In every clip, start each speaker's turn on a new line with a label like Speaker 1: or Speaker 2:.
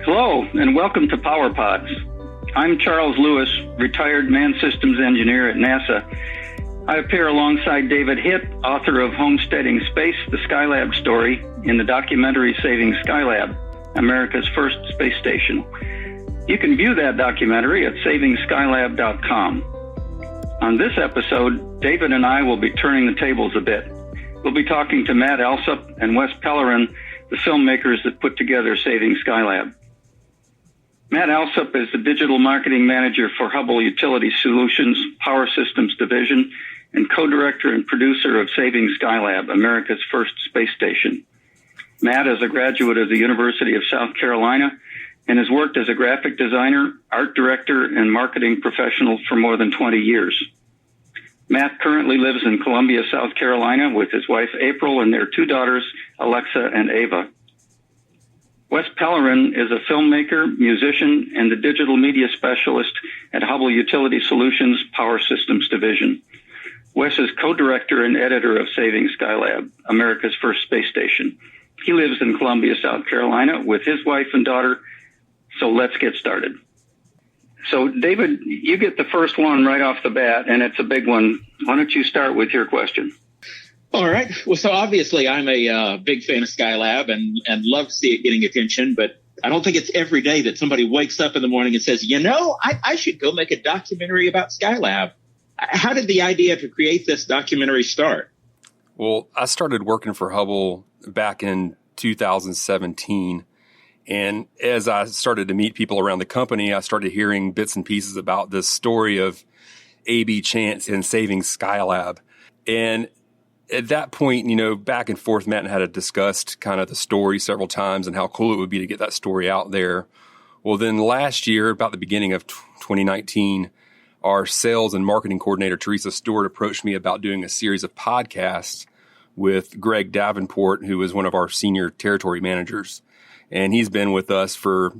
Speaker 1: Hello, and welcome to PowerPods. I'm Charles Lewis, retired manned systems engineer at NASA. I appear alongside David Hitt, author of Homesteading Space, the Skylab story, in the documentary Saving Skylab, America's first space station. You can view that documentary at savingskylab.com. On this episode, David and I will be turning the tables a bit. We'll be talking to Matt Alsup and Wes Pellerin, the filmmakers that put together Saving Skylab. Matt Alsup is the digital marketing manager for Hubbell Utility Solutions Power Systems Division and co-director and producer of Saving Skylab, America's first space station. Matt is a graduate of the University of South Carolina and has worked as a graphic designer, art director, and marketing professional for more than 20 years. Matt currently lives in Columbia, South Carolina with his wife April and their two daughters, Alexa and Ava. Wes Pellerin is a filmmaker, musician, and the digital media specialist at Hubbell Utility Solutions Power Systems Division. Wes is co-director and editor of Saving Skylab, America's first space station. He lives in Columbia, South Carolina with his wife and daughter. So let's get started. So David, you get the first one right off the bat, and it's a big one. Why don't you start with your question?
Speaker 2: All right. Well, so obviously I'm a big fan of Skylab and love to see it getting attention, but I don't think it's every day that somebody wakes up in the morning and says, I should go make a documentary about Skylab. How did the idea to create this documentary start?
Speaker 3: Well, I started working for Hubbell back in 2017. And as I started to meet people around the company, I started hearing bits and pieces about this story of A.B. Chance and Saving Skylab. And at that point, back and forth, Matt and I had discussed kind of the story several times and how cool it would be to get that story out there. Well, then last year, about the beginning of 2019, our sales and marketing coordinator, Teresa Stewart, approached me about doing a series of podcasts with Greg Davenport, who is one of our senior territory managers. And he's been with us for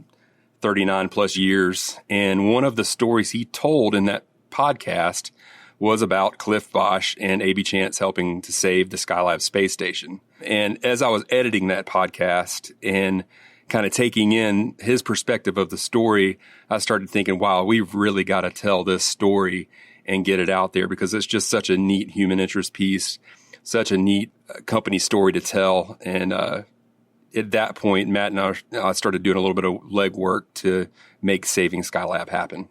Speaker 3: 39 plus years. And one of the stories he told in that podcast was about Cliff Bosch and A.B. Chance helping to save the Skylab space station. And as I was editing that podcast and kind of taking in his perspective of the story, I started thinking, wow, we've really got to tell this story and get it out there because it's just such a neat human interest piece, such a neat company story to tell. And at that point, Matt and I started doing a little bit of legwork to make Saving Skylab happen.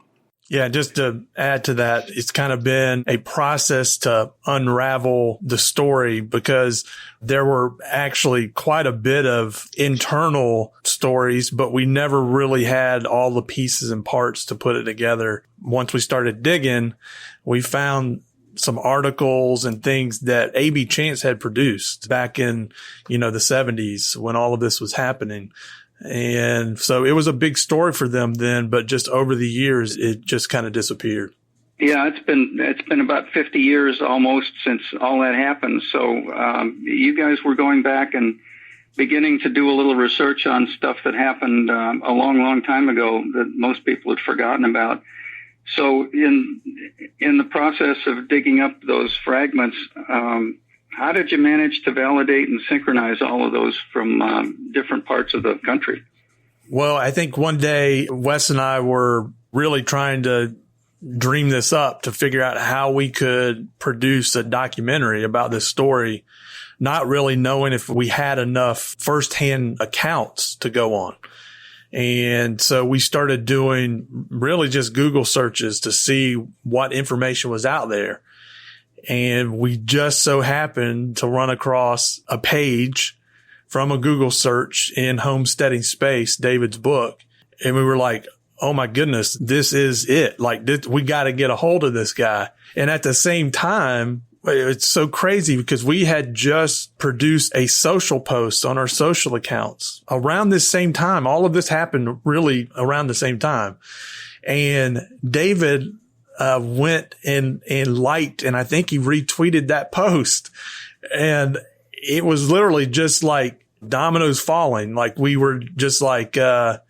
Speaker 4: Yeah, just to add to that, it's kind of been a process to unravel the story because there were actually quite a bit of internal stories, but we never really had all the pieces and parts to put it together. Once we started digging, we found some articles and things that A.B. Chance had produced back in, the 70s when all of this was happening. And so it was a big story for them then, but just over the years, it just kind of disappeared.
Speaker 1: Yeah, it's been about 50 years almost since all that happened. So you guys were going back and beginning to do a little research on stuff that happened a long, long time ago that most people had forgotten about. So in the process of digging up those fragments, how did you manage to validate and synchronize all of those from different parts of the country?
Speaker 4: Well, I think one day Wes and I were really trying to dream this up to figure out how we could produce a documentary about this story, not really knowing if we had enough firsthand accounts to go on. And so we started doing really just Google searches to see what information was out there. And we just so happened to run across a page from a Google search in Homesteading Space, David's book. And we were like, oh my goodness, this is it. Like we got to get a hold of this guy. And at the same time, it's so crazy because we had just produced a social post on our social accounts around this same time. All of this happened really around the same time. And David went and liked, and I think he retweeted that post. And it was literally just like dominoes falling. Like we were just like,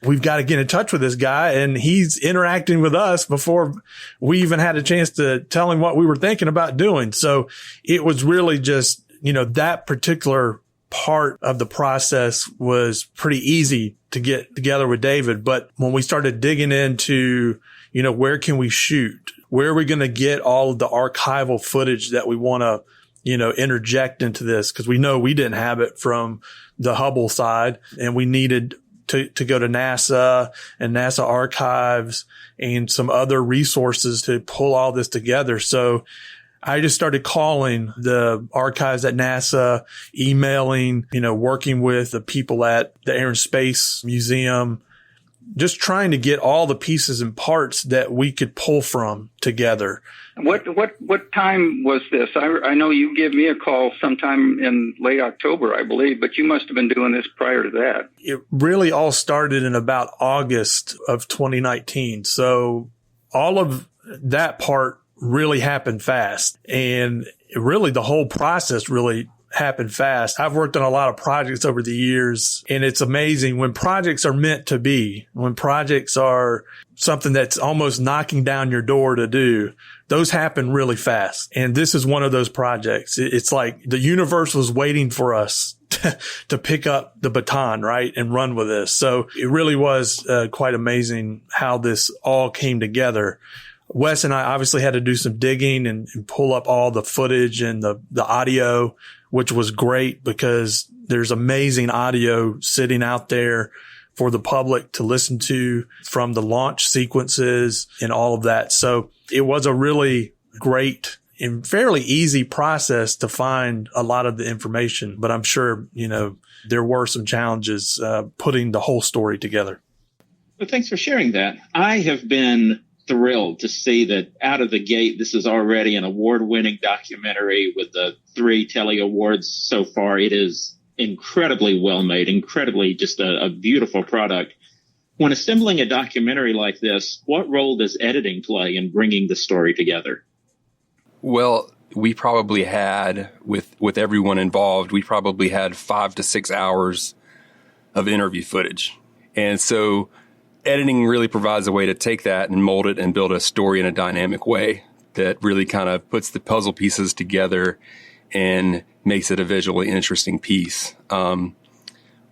Speaker 4: we've got to get in touch with this guy, and he's interacting with us before we even had a chance to tell him what we were thinking about doing. So it was really just, that particular part of the process was pretty easy to get together with David. But when we started digging into, where can we shoot? Where are we going to get all of the archival footage that we want to, interject into this? Because we know we didn't have it from the Hubbell side, and we needed to go to NASA and NASA archives and some other resources to pull all this together. So I just started calling the archives at NASA, emailing, working with the people at the Air and Space Museum, just trying to get all the pieces and parts that we could pull from together.
Speaker 1: What time was this? I know you gave me a call sometime in late October, I believe, but you must have been doing this prior to that.
Speaker 4: It really all started in about August of 2019. So all of that part really happened fast, and really the whole process really happened fast. I've worked on a lot of projects over the years, and it's amazing when projects are meant to be, when projects are something that's almost knocking down your door to do. Those happen really fast. And this is one of those projects. It's like the universe was waiting for us to pick up the baton, right, and run with this. So it really was quite amazing how this all came together. Wes and I obviously had to do some digging and pull up all the footage and the audio, which was great because there's amazing audio sitting out there for the public to listen to from the launch sequences and all of that. So it was a really great and fairly easy process to find a lot of the information. But I'm sure, there were some challenges putting the whole story together.
Speaker 2: Well, thanks for sharing that. I have been thrilled to see that out of the gate, this is already an award-winning documentary with the 3 Telly Awards so far. It is incredibly well made, incredibly just a beautiful product. When assembling a documentary like this, what role does editing play in bringing the story together?
Speaker 3: Well, we probably had, with everyone involved, we probably had 5 to 6 hours of interview footage. And so editing really provides a way to take that and mold it and build a story in a dynamic way that really kind of puts the puzzle pieces together and makes it a visually interesting piece.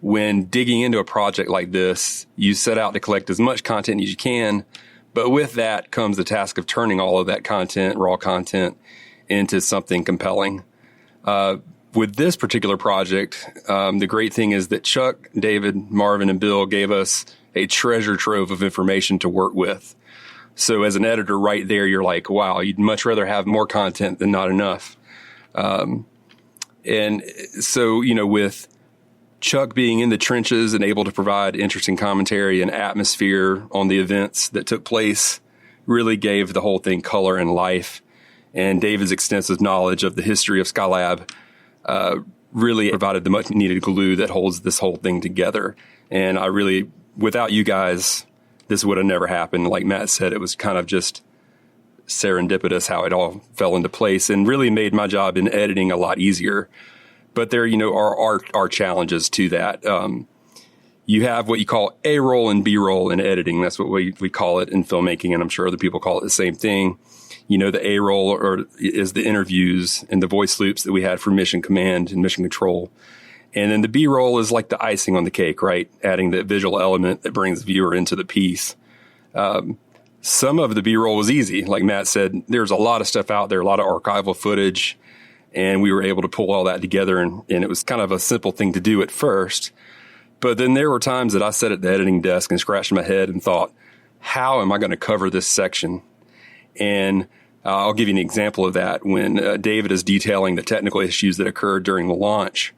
Speaker 3: When digging into a project like this, you set out to collect as much content as you can, but with that comes the task of turning all of that content, raw content, into something compelling. With this particular project, the great thing is that Chuck, David, Marvin, and Bill gave us a treasure trove of information to work with. So as an editor right there, you're like, wow, you'd much rather have more content than not enough. And so, with Chuck being in the trenches and able to provide interesting commentary and atmosphere on the events that took place really gave the whole thing color and life. And David's extensive knowledge of the history of Skylab really provided the much needed glue that holds this whole thing together. And without you guys, this would have never happened. Like Matt said, it was kind of just serendipitous how it all fell into place and really made my job in editing a lot easier. But there, are challenges to that. You have what you call A-roll and B-roll in editing. That's what we call it in filmmaking, and I'm sure other people call it the same thing. The A-roll is the interviews and the voice loops that we had for Mission Command and Mission Control. And then the B-roll is like the icing on the cake, right? Adding the visual element that brings the viewer into the piece. Some of the B-roll was easy. Like Matt said, there's a lot of stuff out there, a lot of archival footage, and we were able to pull all that together, and it was kind of a simple thing to do at first. But then there were times that I sat at the editing desk and scratched my head and thought, how am I going to cover this section? And I'll give you an example of that. When David is detailing the technical issues that occurred during the launch,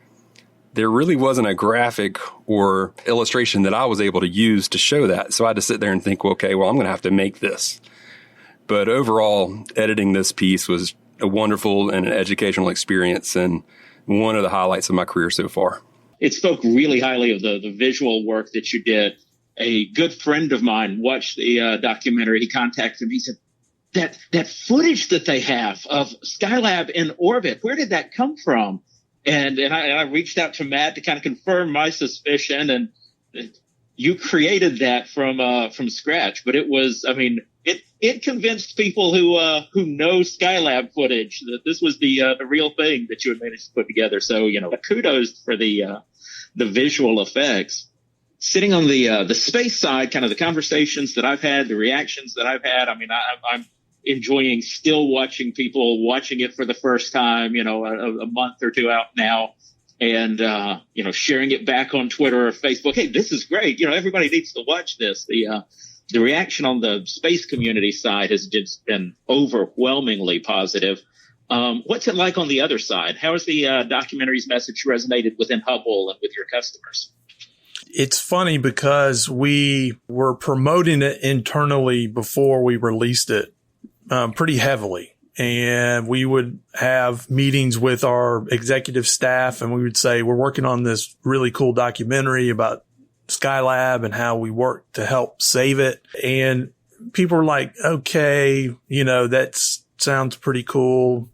Speaker 3: there really wasn't a graphic or illustration that I was able to use to show that. So I had to sit there and think, I'm going to have to make this. But overall, editing this piece was a wonderful and an educational experience and one of the highlights of my career so far.
Speaker 2: It spoke really highly of the visual work that you did. A good friend of mine watched the documentary. He contacted me. He said, that footage that they have of Skylab in orbit, where did that come from? And I reached out to Matt to kind of confirm my suspicion. And you created that from scratch, but it was, I mean, it convinced people who know Skylab footage that this was the real thing that you had managed to put together. So, you know, kudos for the visual effects. Sitting on the space side, kind of the conversations that I've had, the reactions that I've had. I mean, I'm enjoying still watching people watching it for the first time, you know, a month or two out now. And, you know, sharing it back on Twitter or Facebook. Hey, this is great. You know, everybody needs to watch this. The reaction on the space community side has just been overwhelmingly positive. What's it like on the other side? How has the documentary's message resonated within Hubbell and with your customers?
Speaker 4: It's funny because we were promoting it internally before we released it pretty heavily. And we would have meetings with our executive staff and we would say, we're working on this really cool documentary about Skylab and how we work to help save it. And people were like, okay, you know, that sounds pretty cool,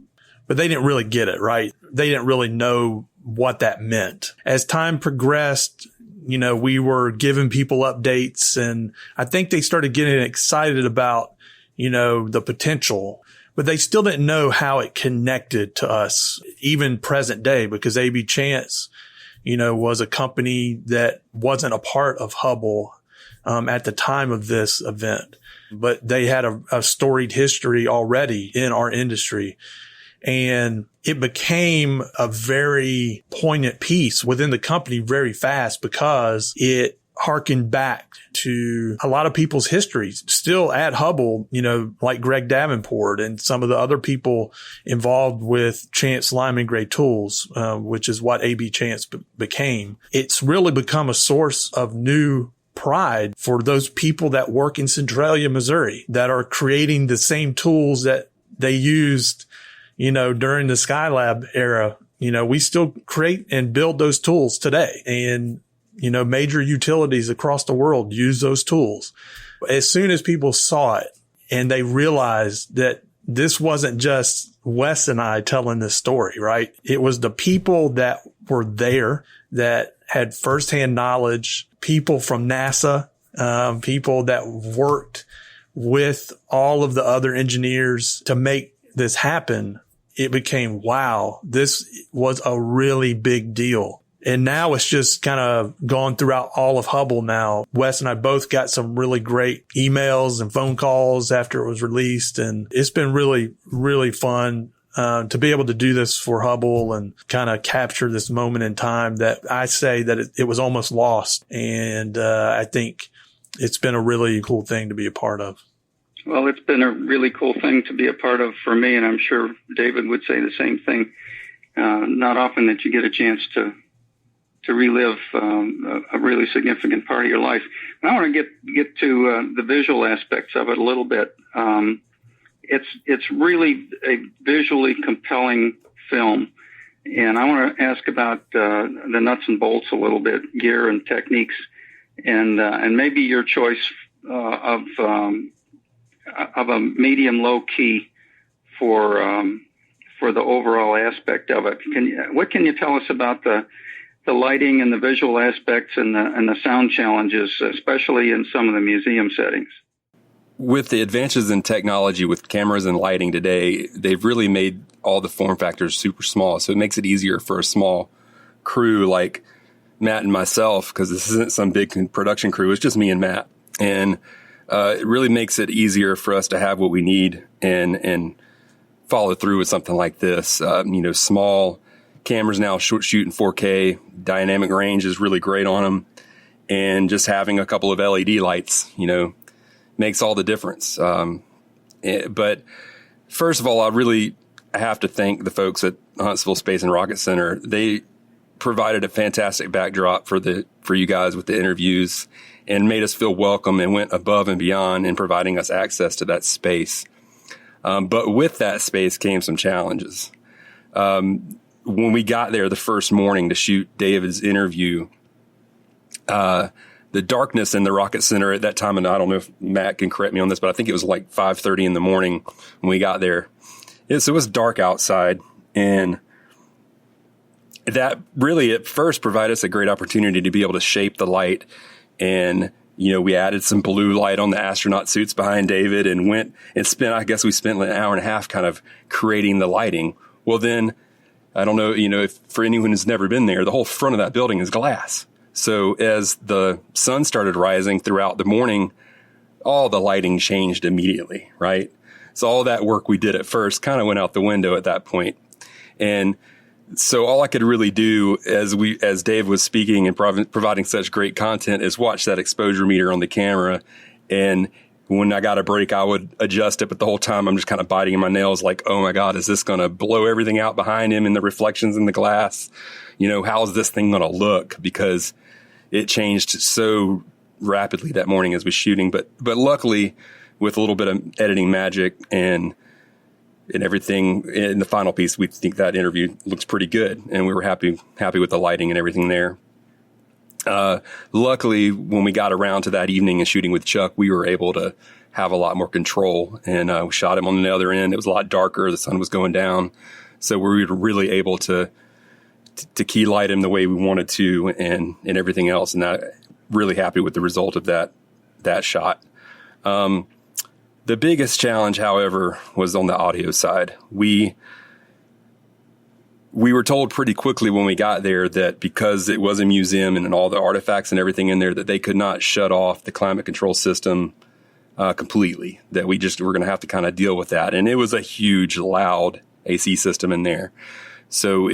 Speaker 4: but they didn't really get it, right? They didn't really know what that meant. As time progressed, you know, we were giving people updates and I think they started getting excited about, you know, the potential, but they still didn't know how it connected to us, even present day, because AB Chance, you know, was a company that wasn't a part of Hubbell at the time of this event, but they had a storied history already in our industry. And it became a very poignant piece within the company very fast because it harkened back to a lot of people's histories still at Hubbell, you know, like Greg Davenport and some of the other people involved with Chance Lyman Gray Tools, which is what AB Chance became. It's really become a source of new pride for those people that work in Centralia, Missouri, that are creating the same tools that they used, you know, during the Skylab era. You know, we still create and build those tools today. And, you know, major utilities across the world use those tools. As soon as people saw it and they realized that this wasn't just Wes and I telling this story, right? It was the people that were there that had firsthand knowledge, people from NASA, people that worked with all of the other engineers to make this happen. It became, wow, this was a really big deal. And now it's just kind of gone throughout all of Hubbell now. Wes and I both got some really great emails and phone calls after it was released. And it's been really, really fun to be able to do this for Hubbell and kind of capture this moment in time that I say that it was almost lost. And I think it's been a really cool thing to be a part of.
Speaker 1: Well, it's been a really cool thing to be a part of for me, and I'm sure David would say the same thing. Not often that you get a chance to relive a really significant part of your life. And I want to get to the visual aspects of it a little bit. It's really a visually compelling film, and I want to ask about the nuts and bolts a little bit, gear and techniques, and maybe your choice of a medium low key for the overall aspect of it. What can you tell us about the lighting and the visual aspects and the sound challenges, especially in some of the museum settings?
Speaker 3: With the advances in technology with cameras and lighting today, they've really made all the form factors super small. So it makes it easier for a small crew like Matt and myself, because this isn't some big production crew. It's just me and Matt. And it really makes it easier for us to have what we need and follow through with something like this. You know, small cameras now shoot in 4K. Dynamic range is really great on them. And just having a couple of LED lights, you know, makes all the difference. But first of all, I really have to thank the folks at Huntsville Space and Rocket Center. They provided a fantastic backdrop for you guys with the interviews and made us feel welcome and went above and beyond in providing us access to that space. But with that space came some challenges. When we got there the first morning to shoot David's interview, the darkness in the Rocket Center at that time, and I don't know if Matt can correct me on this, but I think it was like 5:30 in the morning when we got there. So it was dark outside, and that really at first provided us a great opportunity to be able to shape the light And, we added some blue light on the astronaut suits behind David and we spent an hour and a half kind of creating the lighting. Well, then I don't know, if for anyone who's never been there, the whole front of that building is glass. So as the sun started rising throughout the morning, all the lighting changed immediately, right? So all that work we did at first kind of went out the window at that point. And so all I could really do as Dave was speaking and providing such great content is watch that exposure meter on the camera. And when I got a break, I would adjust it. But the whole time I'm just kind of biting in my nails like, oh my God, is this going to blow everything out behind him and the reflections in the glass? How is this thing going to look? Because it changed so rapidly that morning as we was shooting. But luckily, with a little bit of editing magic and everything in the final piece, we think that interview looks pretty good. And we were happy with the lighting and everything there. Luckily, when we got around to that evening and shooting with Chuck, we were able to have a lot more control, and we shot him on the other end. It was a lot darker. The sun was going down. So we were really able to key light him the way we wanted to and everything else. And I'm really happy with the result of that shot. The biggest challenge, however, was on the audio side. We were told pretty quickly when we got there that because it was a museum and all the artifacts and everything in there, that they could not shut off the climate control system completely, that we're going to have to kind of deal with that. And it was a huge, loud AC system in there. So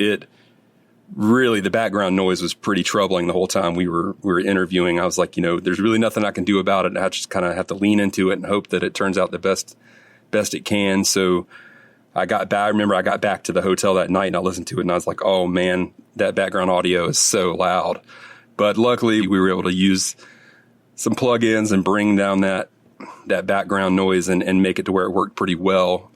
Speaker 3: the background noise was pretty troubling the whole time we were interviewing. I was like, there's really nothing I can do about it. I just kind of have to lean into it and hope that it turns out the best it can. So I remember I got back to the hotel that night and I listened to it and I was like, oh man, that background audio is so loud. But luckily we were able to use some plugins and bring down that background noise and make it to where it worked pretty well.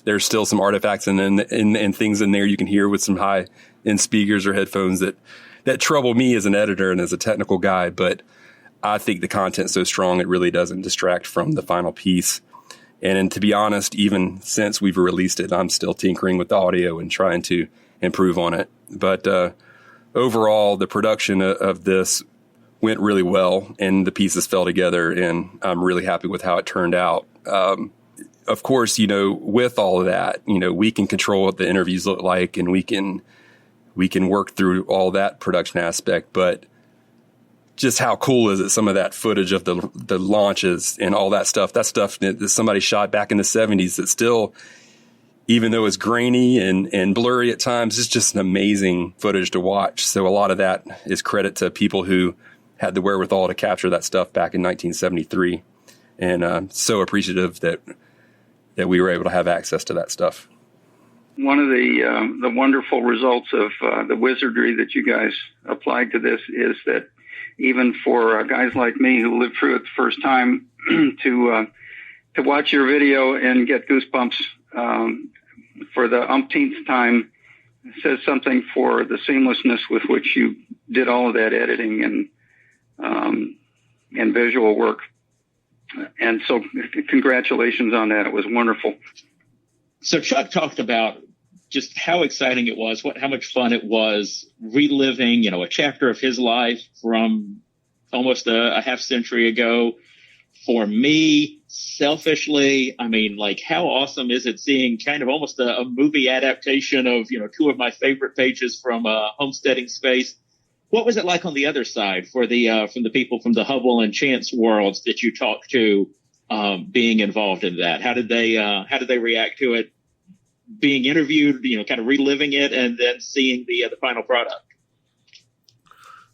Speaker 3: There's still some artifacts and things in there you can hear with some high end speakers or headphones that trouble me as an editor and as a technical guy. But I think the content's so strong, it really doesn't distract from the final piece. And to be honest, even since we've released it, I'm still tinkering with the audio and trying to improve on it. But overall, the production of this went really well and the pieces fell together, and I'm really happy with how it turned out. Of course, with all of that, we can control what the interviews look like and we can work through all that production aspect, but just how cool is it? Some of that footage of the launches and all that stuff that somebody shot back in the 70s that still, even though it's grainy and blurry at times, it's just an amazing footage to watch. So a lot of that is credit to people who had the wherewithal to capture that stuff back in 1973. And I'm so appreciative that we were able to have access to that stuff.
Speaker 1: One of the wonderful results of the wizardry that you guys applied to this is that even for guys like me who lived through it the first time, to watch your video and get goosebumps for the umpteenth time says something for the seamlessness with which you did all of that editing and visual work. And so congratulations on that. It was wonderful.
Speaker 2: So Chuck talked about just how exciting it was, how much fun it was reliving, a chapter of his life from almost a half century ago. For me, selfishly, how awesome is it seeing kind of almost a movie adaptation of, two of my favorite pages from Homesteading Space. What was it like on the other side for from the people from the Hubbell and Chance worlds that you talked to, being involved in that? How did they react to it? Being interviewed, kind of reliving it, and then seeing the final product.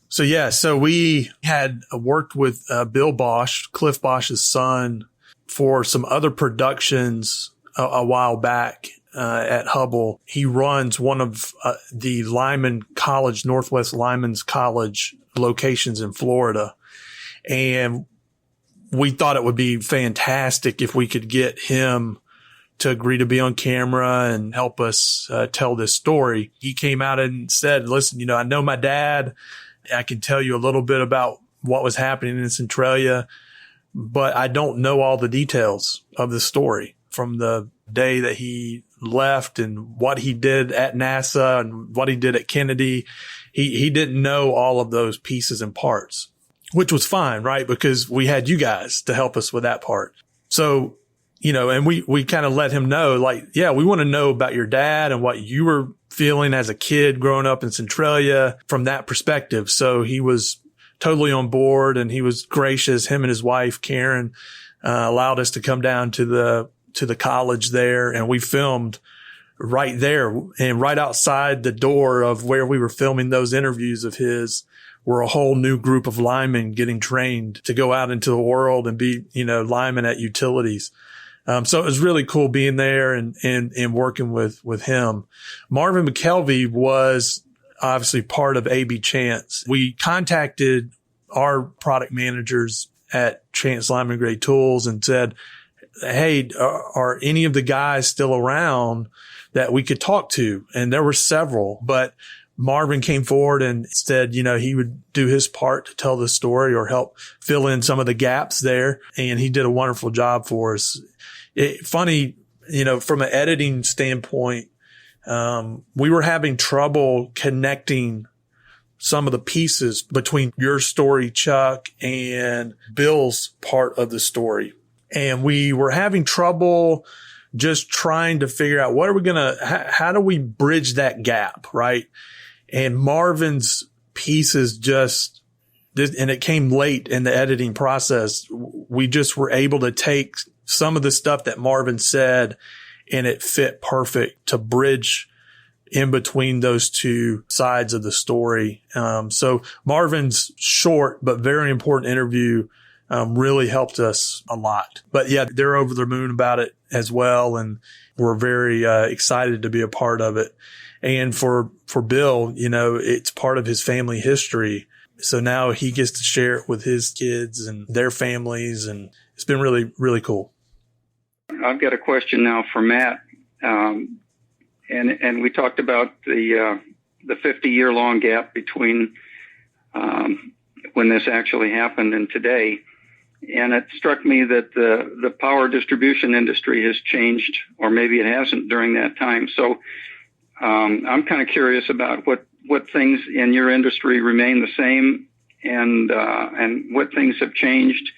Speaker 4: So we had worked with Bill Bosch, Cliff Bosch's son, for some other productions a while back at Hubbell. He runs one of the Lyman College, Northwest Lyman's College locations in Florida. And we thought it would be fantastic if we could get him to agree to be on camera and help us tell this story. He came out and said, listen, I know my dad. I can tell you a little bit about what was happening in Centralia, but I don't know all the details of the story from the day that he left and what he did at NASA and what he did at Kennedy. He didn't know all of those pieces and parts. which was fine, right? Because we had you guys to help us with that part. So, and we kind of let him know, like, yeah, we want to know about your dad and what you were feeling as a kid growing up in Centralia from that perspective. So he was totally on board, and he was gracious. Him and his wife, Karen, allowed us to come down to the college there, and we filmed right there, and right outside the door of where we were filming those interviews of his were a whole new group of linemen getting trained to go out into the world and be, linemen at utilities. So it was really cool being there and working with him. Marvin McKelvey was obviously part of AB Chance. We contacted our product managers at Chance Lyman Grade Tools and said, hey, are any of the guys still around that we could talk to? And there were several, but Marvin came forward and said, he would do his part to tell the story or help fill in some of the gaps there. And he did a wonderful job for us. Funny, from an editing standpoint, we were having trouble connecting some of the pieces between your story, Chuck, and Bill's part of the story. And we were having trouble just trying to figure out how do we bridge that gap, right? And Marvin's pieces and it came late in the editing process. We just were able to take some of the stuff that Marvin said, and it fit perfect to bridge in between those two sides of the story. So Marvin's short but very important interview really helped us a lot. But yeah, they're over the moon about it as well, and we're very excited to be a part of it. And for Bill, it's part of his family history. So now he gets to share it with his kids and their families, and it's been really, really cool.
Speaker 1: I've got a question now for Matt. And we talked about the 50-year-long gap between when this actually happened and today. And it struck me that the power distribution industry has changed, or maybe it hasn't during that time. So I'm kind of curious about what things in your industry remain the same, and what things have changed.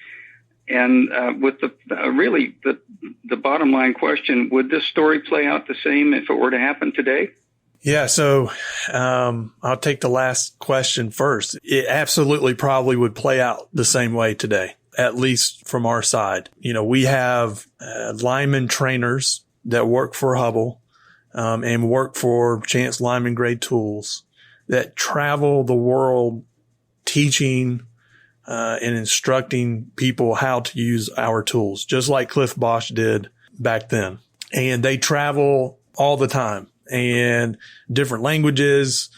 Speaker 1: And with the bottom line question, would this story play out the same if it were to happen today?
Speaker 4: Yeah. So I'll take the last question first. It absolutely probably would play out the same way today, at least from our side. We have lineman trainers that work for Hubbell and work for Chance Lyman Grade Tools that travel the world teaching and instructing people how to use our tools, just like Cliff Bosch did back then. And they travel all the time, and different languages,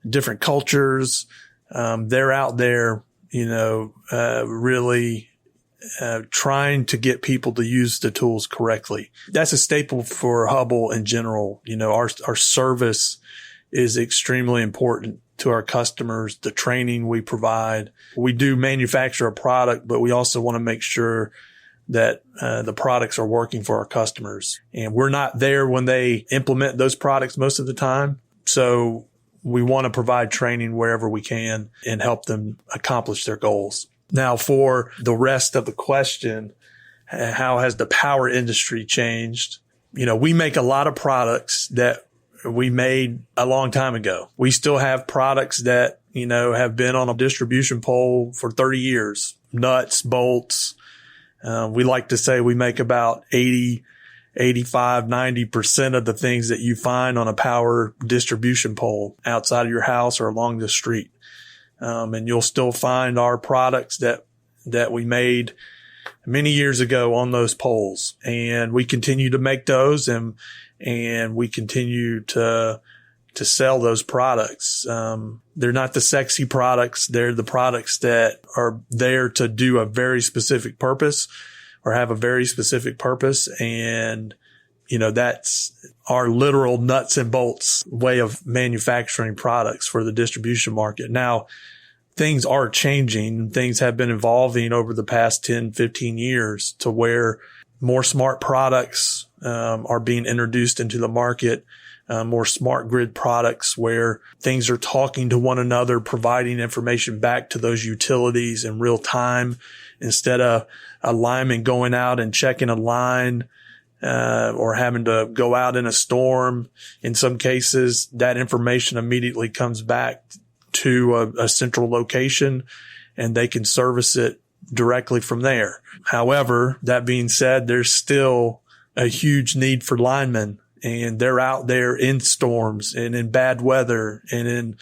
Speaker 4: different cultures. They're out there, really trying to get people to use the tools correctly. That's a staple for Hubbell in general. Our service is extremely important to our customers, the training we provide. We do manufacture a product, but we also want to make sure that the products are working for our customers. And we're not there when they implement those products most of the time. So we want to provide training wherever we can and help them accomplish their goals. Now, for the rest of the question, how has the power industry changed? We make a lot of products that we made a long time ago. We still have products that, have been on a distribution pole for 30 years, nuts, bolts. We like to say we make about 80, 85, 90% of the things that you find on a power distribution pole outside of your house or along the street. And you'll still find our products that we made many years ago on those poles. And we continue to make those, and we continue to sell those products. They're not the sexy products. They're the products that are there to do a very specific purpose or have a very specific purpose. And, that's our literal nuts and bolts way of manufacturing products for the distribution market. Now, things are changing. Things have been evolving over the past 10, 15 years to where more smart products are being introduced into the market. more smart grid products where things are talking to one another, providing information back to those utilities in real time instead of a lineman going out and checking a line, or having to go out in a storm. In some cases, that information immediately comes back to a central location and they can service it directly from there. However, that being said, there's still a huge need for linemen, and they're out there in storms and in bad weather and in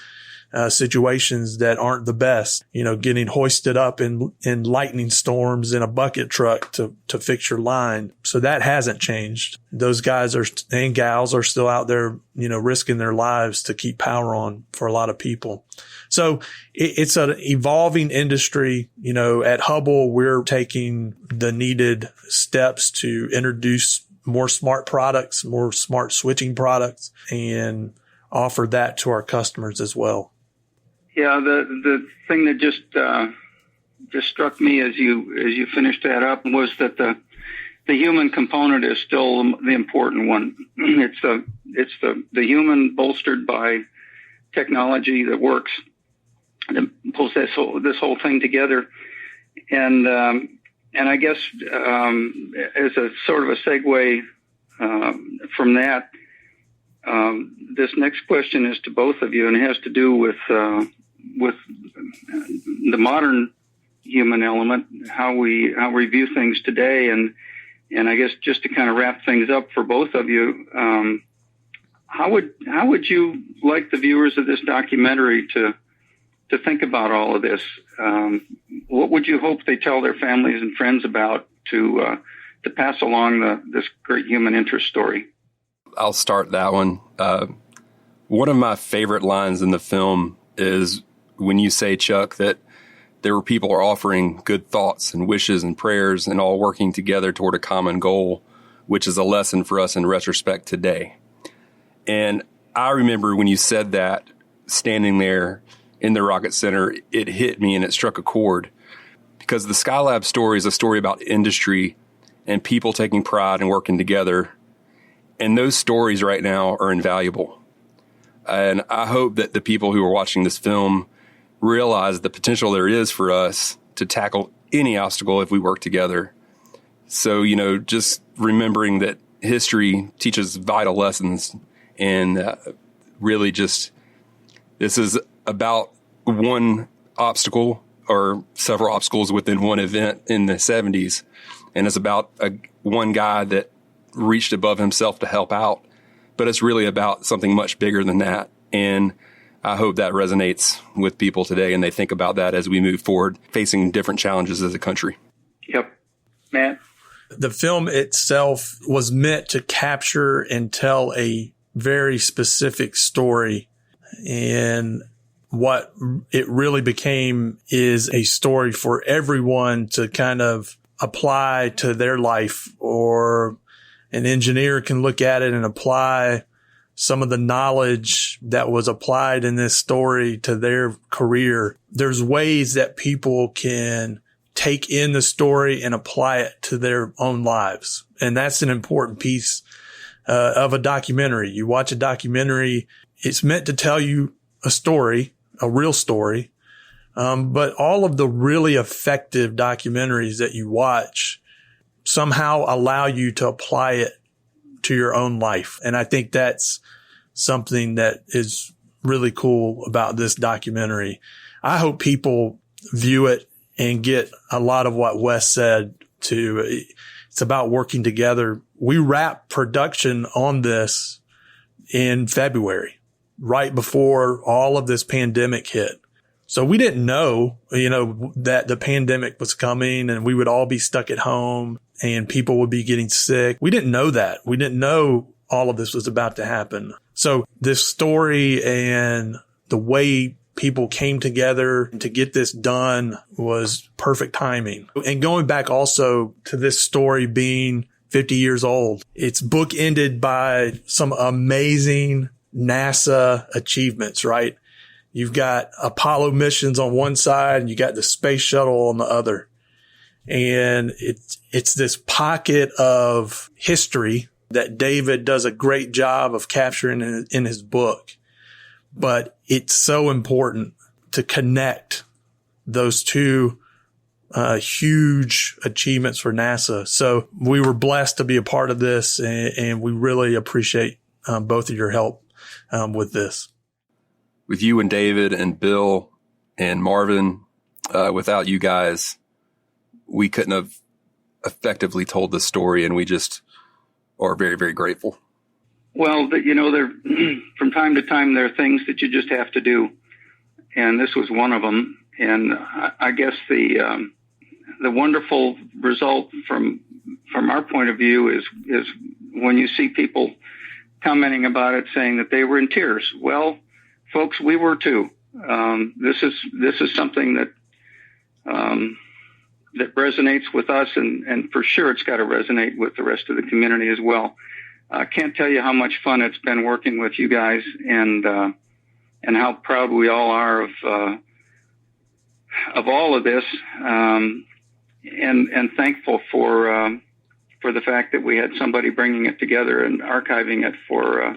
Speaker 4: situations that aren't the best, getting hoisted up in lightning storms in a bucket truck to fix your line. So that hasn't changed. Those guys and gals are still out there, risking their lives to keep power on for a lot of people. So it's an evolving industry. At Hubbell, we're taking the needed steps to introduce more smart products, more smart switching products, and offer that to our customers as well.
Speaker 1: Yeah, the thing that just struck me as you finished that up was that the human component is still the important one. It's the human bolstered by technology that works, that pulls this whole thing together. And I guess as a sort of a segue from that, this next question is to both of you, and it has to do with the modern human element, how we view things today, and I guess just to kind of wrap things up for both of you, how would you like the viewers of this documentary to think about all of this? What would you hope they tell their families and friends about to pass along this great human interest story?
Speaker 3: I'll start that one. One of my favorite lines in the film is when you say, Chuck, that there were people offering good thoughts and wishes and prayers and all working together toward a common goal, which is a lesson for us in retrospect today. And I remember when you said that, standing there in the Rocket Center, it hit me and it struck a chord, because the Skylab story is a story about industry and people taking pride and working together. And those stories right now are invaluable. And I hope that the people who are watching this film realize the potential there is for us to tackle any obstacle if we work together. So, just remembering that history teaches vital lessons, and really just this is about one obstacle or several obstacles within one event in the 70s. And it's about one guy that reached above himself to help out. But it's really about something much bigger than that. And I hope that resonates with people today and they think about that as we move forward, facing different challenges as a country.
Speaker 1: Yep. Matt?
Speaker 4: The film itself was meant to capture and tell a very specific story. And what it really became is a story for everyone to kind of apply to their life, or an engineer can look at it and apply some of the knowledge that was applied in this story to their career. There's ways that people can take in the story and apply it to their own lives. And that's an important piece of a documentary. You watch a documentary, it's meant to tell you a story, a real story. But all of the really effective documentaries that you watch somehow allow you to apply it to your own life. And I think that's something that is really cool about this documentary. I hope people view it and get a lot of what Wes said too. It's about working together. We wrapped production on this in February, right before all of this pandemic hit. So we didn't know, that the pandemic was coming and we would all be stuck at home and people would be getting sick. We didn't know that. We didn't know all of this was about to happen. So this story and the way people came together to get this done was perfect timing. And going back also to this story being 50 years old, it's bookended by some amazing NASA achievements, right? You've got Apollo missions on one side and you got the space shuttle on the other. And it's this pocket of history that David does a great job of capturing in his book. But it's so important to connect those two huge achievements for NASA. So we were blessed to be a part of this, and we really appreciate both of your help with this.
Speaker 3: With you and David and Bill and Marvin, without you guys, we couldn't have effectively told this story, and we just are very, very grateful.
Speaker 1: Well, there from time to time there are things that you just have to do, and this was one of them. And I guess the wonderful result from our point of view is when you see people commenting about it, saying that they were in tears. Well, folks, we were too. This is something that that resonates with us, and for sure it's got to resonate with the rest of the community as well. I can't tell you how much fun it's been working with you guys, and how proud we all are of all of this, and thankful for the fact that we had somebody bringing it together and archiving it for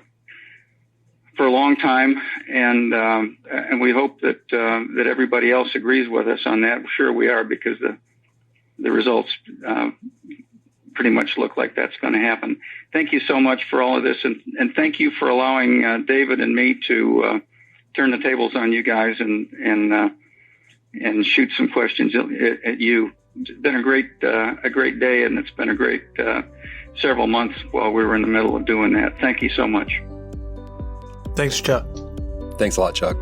Speaker 1: a long time, and we hope that everybody else agrees with us on that. Sure we are, because the results pretty much look like that's going to happen. Thank you so much for all of this, and thank you for allowing David and me to turn the tables on you guys and shoot some questions at you. It's been a great day, and it's been a great several months while we were in the middle of doing that. Thank you so much.
Speaker 4: Thanks, Chuck.
Speaker 3: Thanks a lot, Chuck.